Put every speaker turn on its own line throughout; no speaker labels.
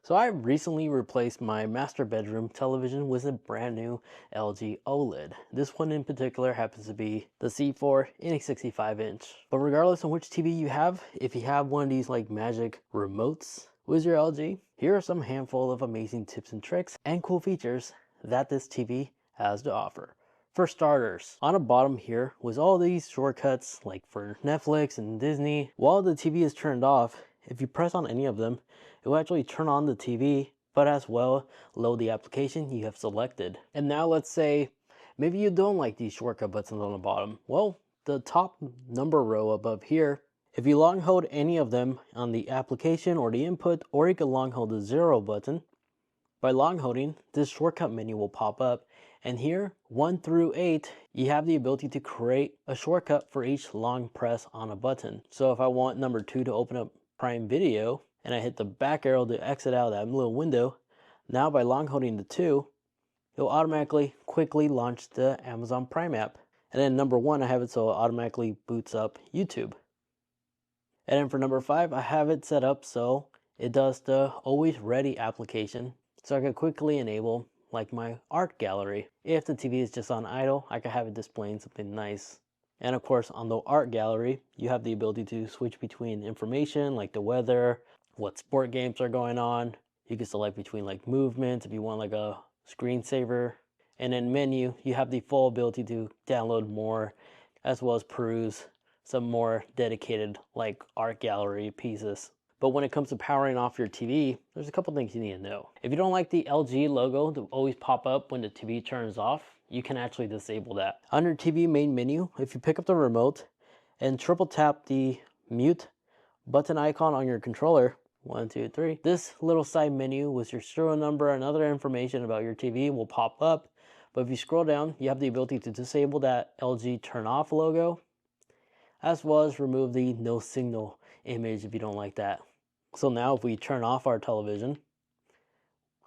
So I recently replaced my master bedroom television with a brand new LG OLED. This one in particular happens to be the C4 in a 65-inch. But regardless of which TV you have, if you have one of these like magic remotes with your LG, here are some handful of amazing tips and tricks and cool features that this TV has to offer. For starters, on the bottom here was all these shortcuts like for Netflix and Disney. While the TV is turned off, if you press on any of them, it will actually turn on the TV, but as well load the application you have selected. And now let's say maybe you don't like these shortcut buttons on the bottom. Well, the top number row above here, if you long hold any of them on the application or the input, or you can long hold the 0 button, by long holding, this shortcut menu will pop up, and here 1 through 8 you have the ability to create a shortcut for each long press on a button. So if I want number 2 to open up Prime Video and I hit the back arrow to exit out that little window, now by long holding the 2, it'll automatically quickly launch the Amazon Prime app. And then number 1, I have it so it automatically boots up YouTube. And then for number 5, I have it set up so it does the always ready application, so I can quickly enable like my art gallery. If the TV is just on idle, I can have it displaying something nice. And of course, on the art gallery, you have the ability to switch between information like the weather, what sport games are going on. You can select between like movements if you want like a screensaver. And in menu, you have the full ability to download more, as well as peruse some more dedicated like art gallery pieces. But when it comes to powering off your TV, there's a couple things you need to know. If you don't like the LG logo to always pop up when the TV turns off, you can actually disable that. Under TV main menu, if you pick up the remote and triple tap the mute button icon on your controller, 1, 2, 3, this little side menu with your serial number and other information about your TV will pop up. But if you scroll down, you have the ability to disable that LG turn off logo, as well as remove the no signal image if you don't like that. So now if we turn off our television,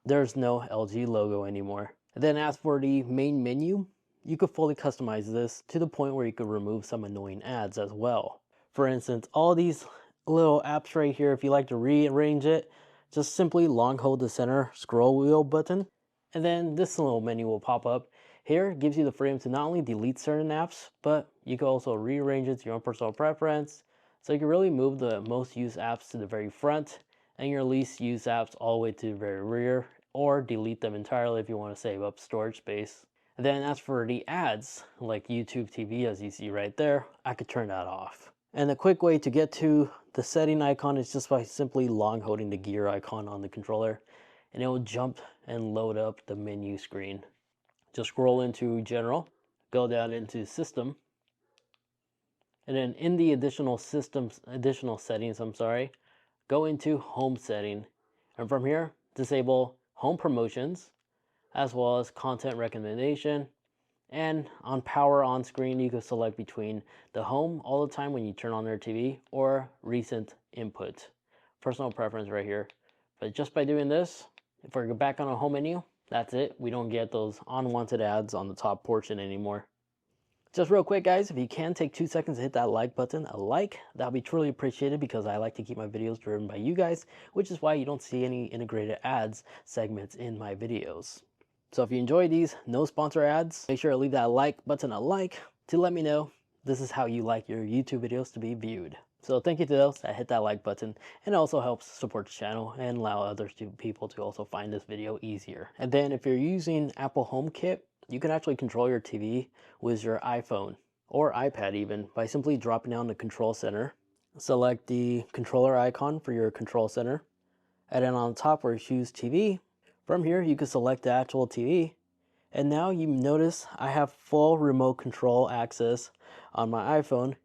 there's no LG logo anymore. And then as for the main menu, you could fully customize this to the point where you could remove some annoying ads as well. For instance, all these little apps right here, if you like to rearrange it, just simply long hold the center scroll wheel button, and then this little menu will pop up. Here it gives you the freedom to not only delete certain apps, but you can also rearrange it to your own personal preference. So you can really move the most used apps to the very front and your least used apps all the way to the very rear, or delete them entirely if you want to save up storage space. And then as for the ads, like YouTube TV as you see right there, I could turn that off. And the quick way to get to the setting icon is just by simply long holding the gear icon on the controller, and it will jump and load up the menu screen. Just scroll into General, go down into System, and then in the additional settings, go into Home Setting. And from here, disable Home Promotions, as well as Content Recommendation. And on Power on Screen, you can select between the home all the time when you turn on their TV, or recent input. Personal preference right here. But just by doing this, if we go back on a home menu, that's it. We don't get those unwanted ads on the top portion anymore. Just real quick, guys, if you can take 2 seconds to hit that like button, that'll be truly appreciated, because I like to keep my videos driven by you guys, which is why you don't see any integrated ads segments in my videos. So if you enjoy these no sponsor ads, make sure to leave that like button to let me know this is how you like your YouTube videos to be viewed. So thank you to those that hit that like button, and it also helps support the channel and allow other people to also find this video easier. And then if you're using Apple HomeKit, you can actually control your TV with your iPhone or iPad even by simply dropping down the control center. Select the controller icon for your control center, and then on top where you choose TV, from here you can select the actual TV. And now you notice I have full remote control access on my iPhone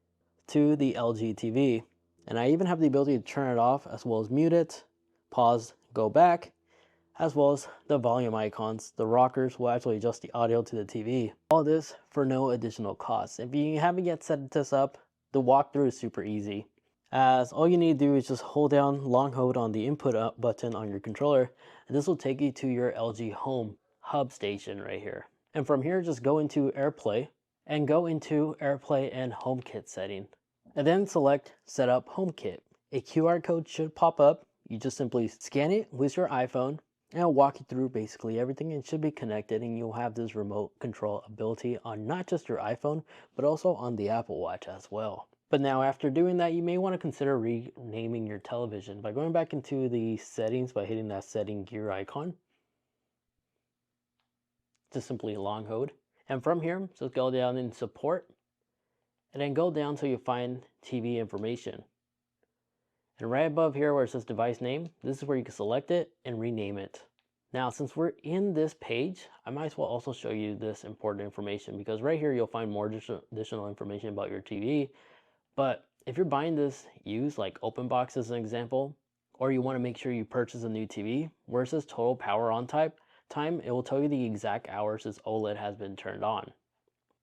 to the LG TV. And I even have the ability to turn it off, as well as mute it, pause, go back, as well as the volume icons. The rockers will actually adjust the audio to the TV. All this for no additional cost. If you haven't yet set this up, the walkthrough is super easy, as all you need to do is just hold down long hold on the input up button on your controller, and this will take you to your LG Home hub station right here. And from here, just go into AirPlay and go into AirPlay and HomeKit setting, and then select Set up HomeKit. A QR code should pop up. You just simply scan it with your iPhone and it'll walk you through basically everything. It should be connected and you'll have this remote control ability on not just your iPhone, but also on the Apple Watch as well. But now after doing that, you may want to consider renaming your television by going back into the settings by hitting that setting gear icon. Just simply long hold. And from here, just go down in support and then go down till you find TV information. And right above here where it says device name, this is where you can select it and rename it. Now, since we're in this page, I might as well also show you this important information because right here you'll find more additional information about your TV. But if you're buying this used, like open box as an example, or you want to make sure you purchase a new TV, where it says total power on time, it will tell you the exact hours this OLED has been turned on.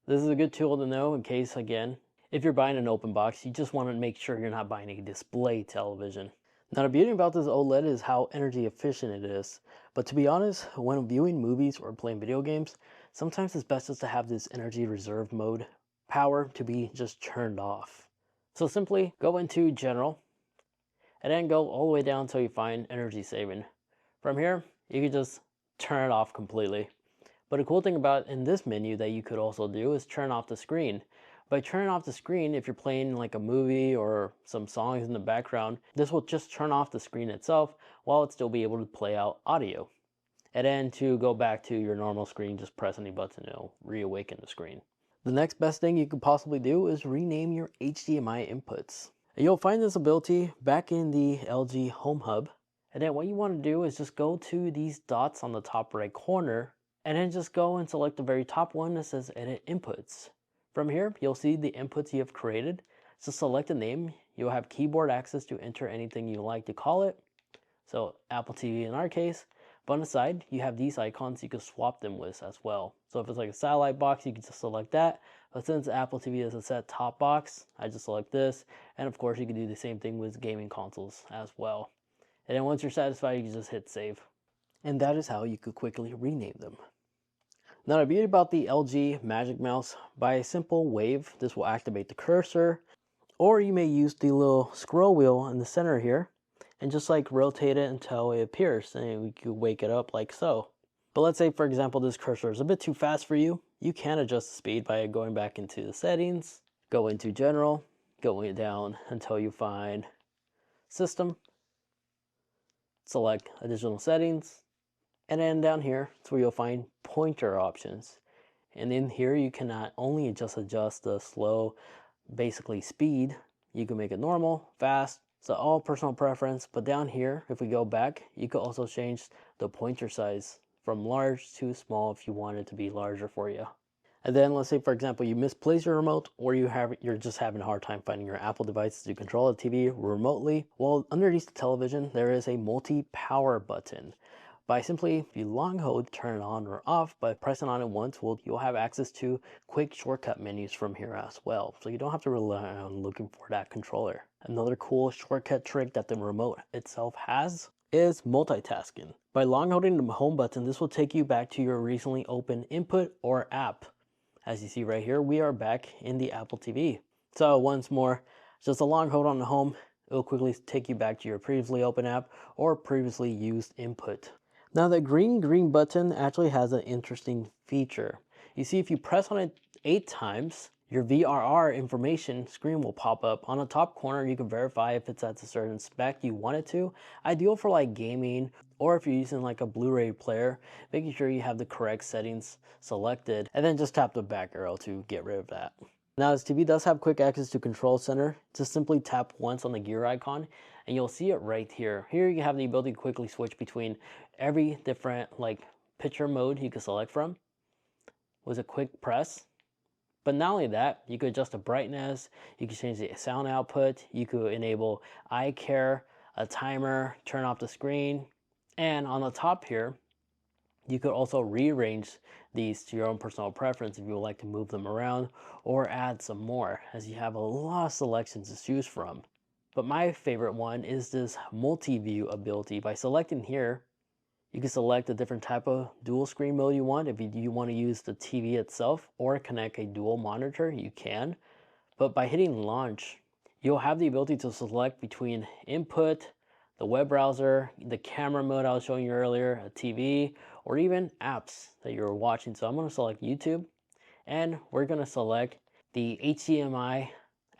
This is a good tool to know in case, again, if you're buying an open box, you just want to make sure you're not buying a display television. Now the beauty about this OLED is how energy efficient it is. But to be honest, when viewing movies or playing video games, sometimes it's best just to have this energy reserve mode power to be just turned off. So simply go into general and then go all the way down until you find energy saving. From here, you can just turn it off completely. But a cool thing about in this menu that you could also do is turn off the screen. By turning off the screen, if you're playing like a movie or some songs in the background, this will just turn off the screen itself while it still be able to play out audio. And then to go back to your normal screen, just press any button, it'll reawaken the screen. The next best thing you could possibly do is rename your HDMI inputs. And you'll find this ability back in the LG Home Hub. And then what you want to do is just go to these dots on the top right corner and then just go and select the very top one that says Edit Inputs. From here, you'll see the inputs you have created. So select a name. You'll have keyboard access to enter anything you like to call it. So Apple TV in our case. But on the side, you have these icons you can swap them with as well. So if it's like a satellite box, you can just select that. But since Apple TV is a set top box, I just select this. And of course, you can do the same thing with gaming consoles as well. And then once you're satisfied, you can just hit save. And that is how you could quickly rename them. Now the beauty about the LG Magic Mouse, by a simple wave, this will activate the cursor, or you may use the little scroll wheel in the center here and just like rotate it until it appears, and we could wake it up like so. But let's say, for example, this cursor is a bit too fast for you. You can adjust the speed by going back into the settings, go into general, going down until you find system, select additional settings, and then down here is where you'll find pointer options. And in here you can not only just adjust the slow, basically speed, you can make it normal, fast, so all personal preference. But down here, if we go back, you could also change the pointer size from large to small if you want it to be larger for you. And then let's say, for example, you misplace your remote, or you're just having a hard time finding your Apple device to control the TV remotely. Well, underneath the television, there is a multi-power button. By simply, if you long hold, turn it on or off, by pressing on it once, you'll have access to quick shortcut menus from here as well. So you don't have to rely on looking for that controller. Another cool shortcut trick that the remote itself has is multitasking. By long holding the home button, this will take you back to your recently opened input or app. As you see right here, we are back in the Apple TV. So once more, just a long hold on the home, it will quickly take you back to your previously open app or previously used input. Now the green button actually has an interesting feature. You see, if you press on it 8 times, your VRR information screen will pop up. On the top corner, you can verify if it's at a certain spec you want it to. Ideal for like gaming, or if you're using like a Blu-ray player, making sure you have the correct settings selected, and then just tap the back arrow to get rid of that. Now this TV does have quick access to Control Center. Just simply tap once on the gear icon and you'll see it right here. Here you have the ability to quickly switch between every different like picture mode you can select from with a quick press. But not only that, you could adjust the brightness, you can change the sound output, you could enable eye care, a timer, turn off the screen, and on the top here, you could also rearrange these to your own personal preference if you would like to move them around or add some more, as you have a lot of selections to choose from. But my favorite one is this multi-view ability. By selecting here, you can select a different type of dual screen mode you want. If you want to use the TV itself or connect a dual monitor, you can. But by hitting launch, you'll have the ability to select between input, the web browser, the camera mode I was showing you earlier, a TV, or even apps that you're watching. So I'm going to select YouTube, and we're going to select the HDMI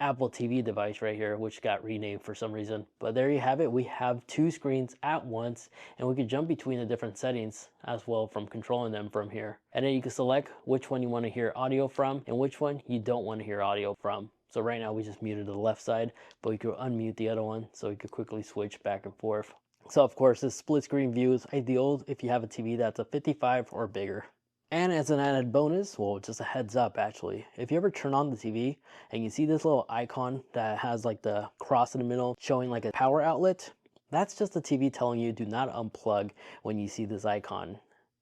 Apple TV device right here, which got renamed for some reason. But there you have it. We have two screens at once, and we can jump between the different settings as well from controlling them from here. And then you can select which one you want to hear audio from and which one you don't want to hear audio from. So right now we just muted the left side, but we could unmute the other one so we could quickly switch back and forth. So of course, this split screen view is ideal if you have a TV that's a 55 or bigger. And as an added bonus, well, just a heads up actually, if you ever turn on the TV and you see this little icon that has like the cross in the middle showing like a power outlet, that's just the TV telling you do not unplug when you see this icon.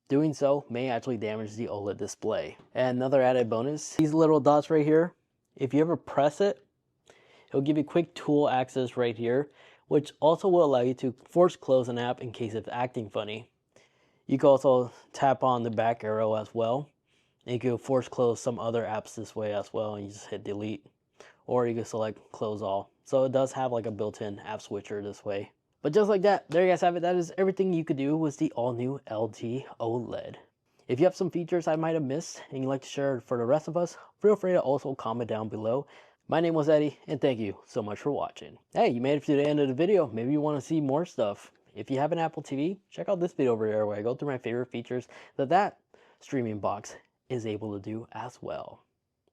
Doing so may actually damage the OLED display. And another added bonus, these little dots right here, if you ever press it, it'll give you quick tool access right here, which also will allow you to force close an app in case it's acting funny. You can also tap on the back arrow as well. And you can force close some other apps this way as well, and you just hit delete. Or you can select close all. So it does have like a built-in app switcher this way. But just like that, there you guys have it. That is everything you could do with the all-new LG OLED. If you have some features I might have missed and you'd like to share for the rest of us, feel free to also comment down below. My name was Eddie, and thank you so much for watching. Hey, you made it to the end of the video. Maybe you want to see more stuff. If you have an Apple TV, check out this video over here where I go through my favorite features that streaming box is able to do as well.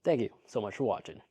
Thank you so much for watching.